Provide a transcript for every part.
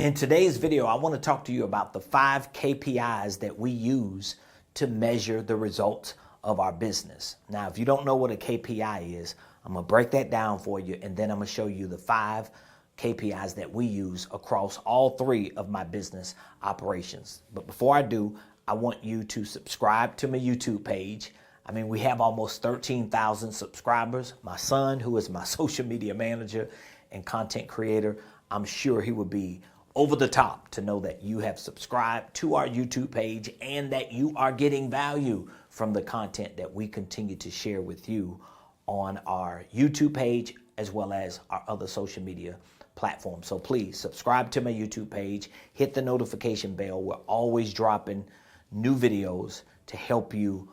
In today's video, I want to talk to you about the 5 KPIs that we use to measure the results of our business. Now, if you don't know what a KPI is, I'm going to break that down for you, and then I'm going to show you the 5 KPIs that we use across all 3 of my business operations. But before I do, I want you to subscribe to my YouTube page. I mean, we have almost 13,000 subscribers. My son, who is my social media manager and content creator, I'm sure he would be over the top to know that you have subscribed to our YouTube page and that you are getting value from the content that we continue to share with you on our YouTube page as well as our other social media platforms. So please subscribe to my YouTube page, hit the notification bell. We're always dropping new videos to help you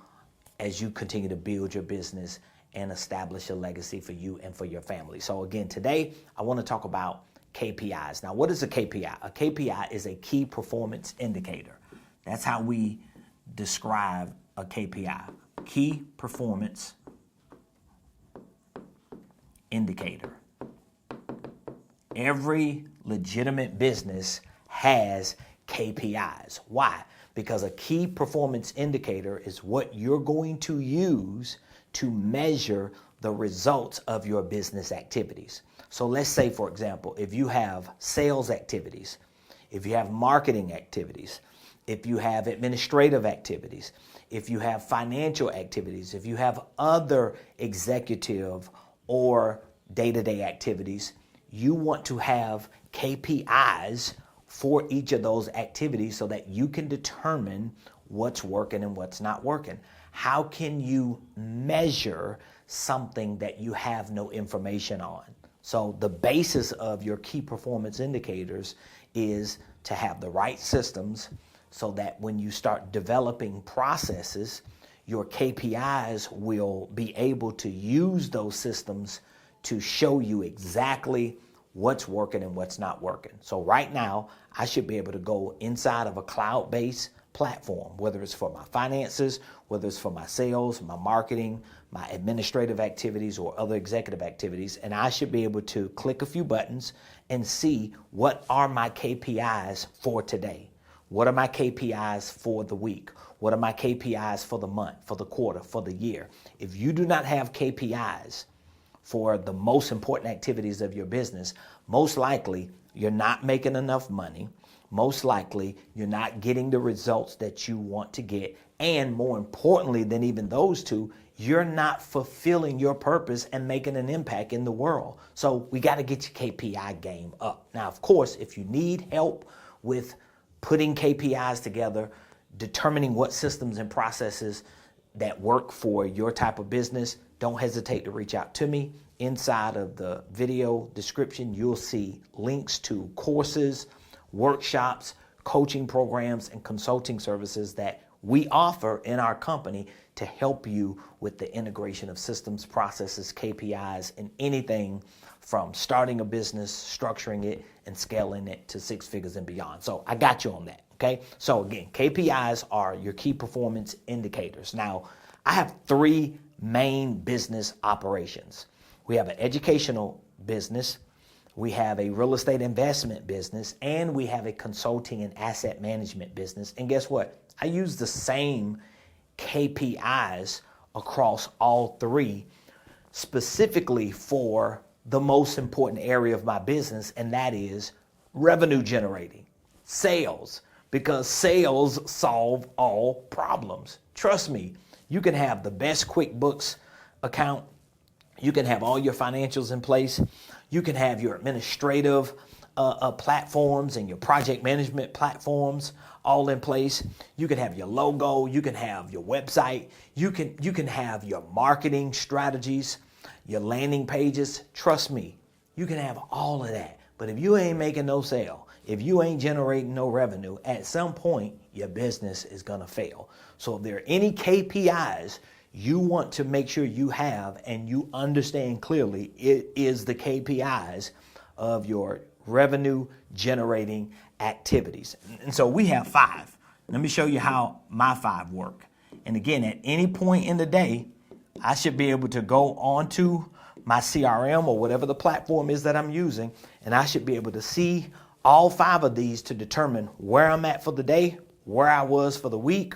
as you continue to build your business and establish a legacy for you and for your family. So again, today I want to talk about KPIs. Now, what is a KPI? A KPI is a key performance indicator. That's how we describe a KPI, key performance indicator. Every legitimate business has KPIs. Why? Because a key performance indicator is what you're going to use to measure the results of your business activities. So let's say, for example, if you have sales activities, if you have marketing activities, if you have administrative activities, if you have financial activities, if you have other executive or day-to-day activities, you want to have KPIs for each of those activities so that you can determine what's working and what's not working. How can you measure something that you have no information on? So the basis of your key performance indicators is to have the right systems so that when you start developing processes, your KPIs will be able to use those systems to show you exactly what's working and what's not working. So right now, I should be able to go inside of a cloud-based platform, whether it's for my finances, whether it's for my sales, my marketing, my administrative activities, or other executive activities, and I should be able to click a few buttons and see what are my KPIs for today. What are my KPIs for the week? What are my KPIs for the month, for the quarter, for the year? If you do not have KPIs for the most important activities of your business, most likely you're not making enough money. Most likely you're not getting the results that you want to get. And more importantly than even those two, you're not fulfilling your purpose and making an impact in the world. So we got to get your KPI game up. Now, of course, if you need help with putting KPIs together, determining what systems and processes that work for your type of business, don't hesitate to reach out to me. Inside of the video description, you'll see links to courses, workshops, coaching programs, and consulting services that we offer in our company to help you with the integration of systems, processes, KPIs, and anything from starting a business, structuring it, and scaling it to 6 figures and beyond. So I got you on that, okay? So again, KPIs are your key performance indicators. Now, I have 3 main business operations. We have an educational business, we have a real estate investment business, and we have a consulting and asset management business. And guess what? I use the same KPIs across all 3, specifically for the most important area of my business, and that is revenue generating, sales, because sales solve all problems. Trust me, you can have the best QuickBooks account, you can have all your financials in place, you can have your administrative platforms and your project management platforms all in place. You can have your logo, you can have your website, you can have your marketing strategies, your landing pages. Trust me, you can have all of that. But if you ain't making no sale, if you ain't generating no revenue, at some point your business is gonna fail. So if there are any KPIs you want to make sure you have and you understand clearly, it is the KPIs of your revenue generating activities. And so we have 5. Let me show you how my 5 work. And again, at any point in the day, I should be able to go onto my CRM or whatever the platform is that I'm using, and I should be able to see all 5 of these to determine where I'm at for the day, where I was for the week,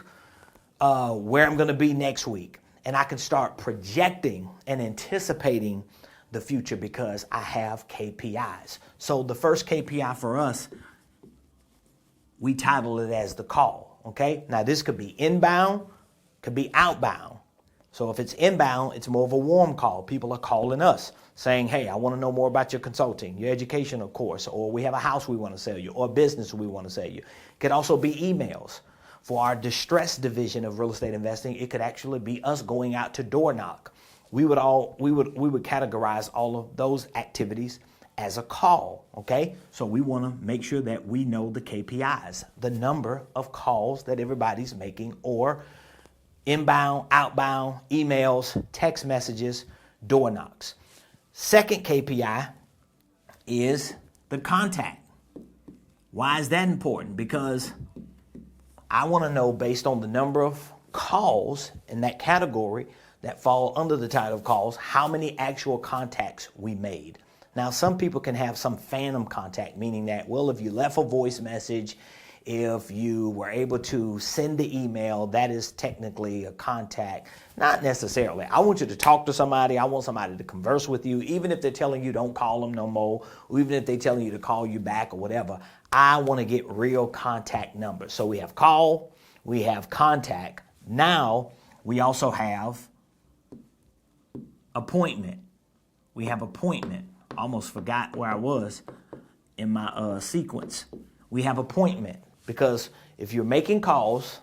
where I'm going to be next week. And I can start projecting and anticipating the future because I have KPIs. So the first KPI for us, we title it as the call, okay? Now this could be inbound, could be outbound. So if it's inbound, it's more of a warm call. People are calling us saying, hey, I want to know more about your consulting, your educational course, or we have a house we want to sell you, or a business we want to sell you. It could also be emails. For our distress division of real estate investing, it could actually be us going out to door knock. We would categorize all of those activities as a call, okay? So we want to make sure that we know the KPIs, the number of calls that everybody's making, or inbound, outbound, emails, text messages, door knocks. Second KPI is the contact. Why is that important? Because I want to know, based on the number of calls in that category that fall under the title of calls, how many actual contacts we made. Now, some people can have some phantom contact, meaning that, well, if you left a voice message, if you were able to send the email, that is technically a contact. Not necessarily. I want you to talk to somebody. I want somebody to converse with you, even if they're telling you don't call them no more, or even if they're telling you to call you back or whatever. I want to get real contact numbers. So we have call, we have contact. Now we also have appointment. We have appointment. Almost forgot where I was in my sequence. We have appointment, because if you're making calls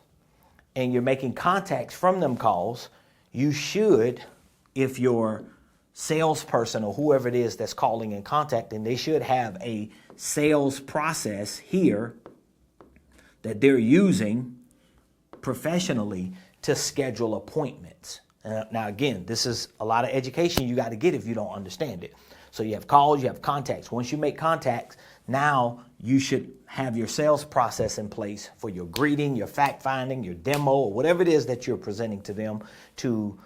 and you're making contacts from them calls, you should, if your salesperson or whoever it is that's calling and contacting, they should have a sales process here that they're using professionally to schedule appointments. Now, again, this is a lot of education you got to get if you don't understand it. So you have calls, you have contacts. Once you make contacts, now you should have your sales process in place for your greeting, your fact finding, your demo, or whatever it is that you're presenting to them to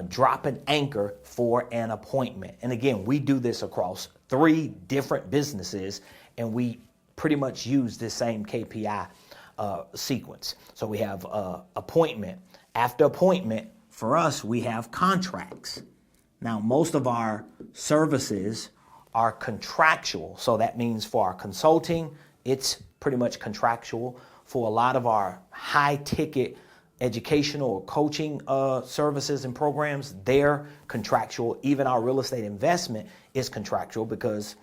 drop an anchor for an appointment. And again, we do this across 3 different businesses, and we pretty much use this same KPI sequence. So we have appointment. After appointment, for us, we have contracts. Now, most of our services are contractual. So that means for our consulting, it's pretty much contractual. For a lot of our high ticket educational or coaching services and programs, they're contractual. Even our real estate investment is contractual, because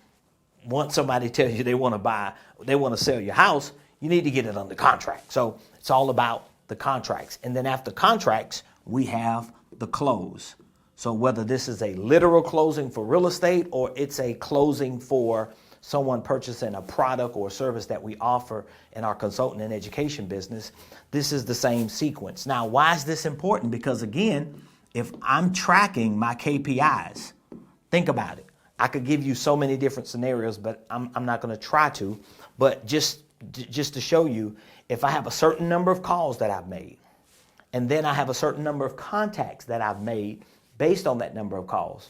once somebody tells you they want to sell your house, you need to get it under contract. So it's all about the contracts. And then after contracts, we have the close. So whether this is a literal closing for real estate, or it's a closing for someone purchasing a product or service that we offer in our consulting and education business, this is the same sequence. Now, why is this important? Because again, if I'm tracking my KPIs, think about it. I could give you so many different scenarios, but I'm not going to try to. But just to show you, if I have a certain number of calls that I've made, and then I have a certain number of contacts that I've made based on that number of calls,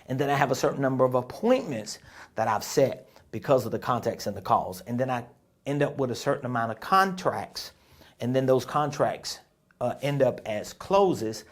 and then I have a certain number of appointments that I've set because of the contacts and the calls, and then I end up with a certain amount of contracts, and then those contracts end up as closes,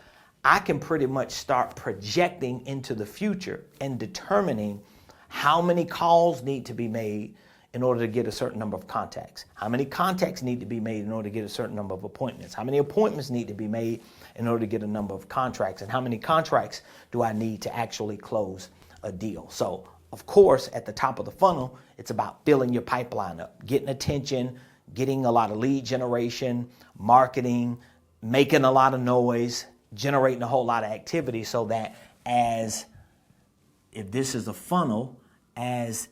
I can pretty much start projecting into the future and determining how many calls need to be made in order to get a certain number of contacts, how many contacts need to be made in order to get a certain number of appointments, how many appointments need to be made in order to get a number of contracts, and how many contracts do I need to actually close a deal. So, of course, at the top of the funnel, it's about filling your pipeline up, getting attention, getting a lot of lead generation, marketing, making a lot of noise, generating a whole lot of activity, so that if this is a funnel, as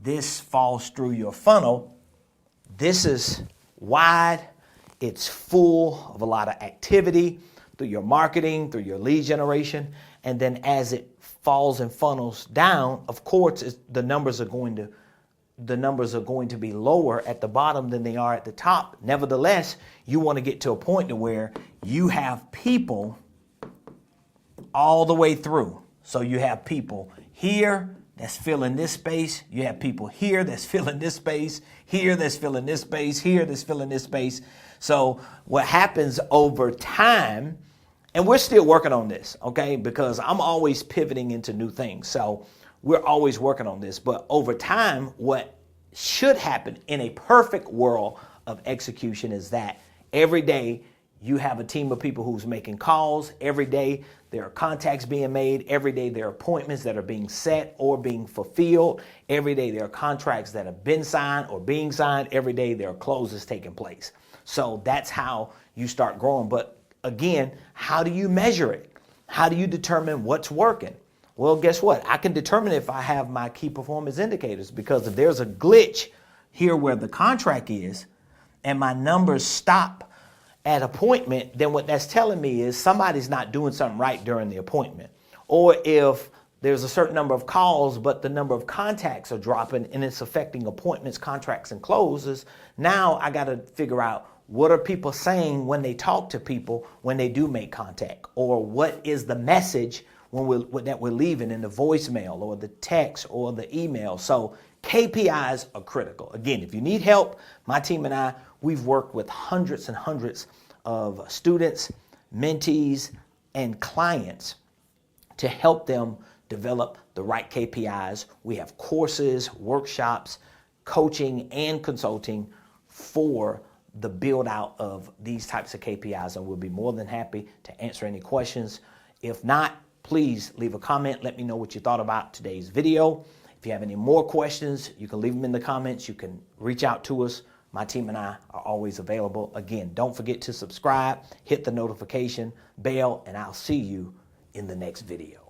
this falls through your funnel, this is wide, it's full of a lot of activity through your marketing, through your lead generation, and then as it falls and funnels down, of course, the numbers are going to be lower at the bottom than they are at the top. Nevertheless, you want to get to a point to where you have people all the way through. So you have people here, that's filling this space. You have people here that's filling this space, here that's filling this space, here that's filling this space. So what happens over time, and we're still working on this, okay, because I'm always pivoting into new things. So we're always working on this. But over time, what should happen in a perfect world of execution is that every day you have a team of people who's making calls. Every day there are contacts being made. Every day there are appointments that are being set or being fulfilled. Every day there are contracts that have been signed or being signed. Every day there are closes taking place. So that's how you start growing. But again, how do you measure it? How do you determine what's working? Well, guess what? I can determine if I have my key performance indicators, because if there's a glitch here where the contract is and my numbers stop at appointment, then what that's telling me is somebody's not doing something right during the appointment. Or if there's a certain number of calls, but the number of contacts are dropping and it's affecting appointments, contracts, and closes, now I got to figure out, what are people saying when they talk to people when they do make contact? Or what is the message that we're leaving in the voicemail or the text or the email? So KPIs are critical. Again, if you need help, my team and I, we've worked with hundreds and hundreds of students, mentees, and clients to help them develop the right KPIs. We have courses, workshops, coaching, and consulting for the build out of these types of KPIs, and we'll be more than happy to answer any questions. If not, please leave a comment. Let me know what you thought about today's video. If you have any more questions, you can leave them in the comments. You can reach out to us. My team and I are always available. Again, don't forget to subscribe, hit the notification bell, and I'll see you in the next video.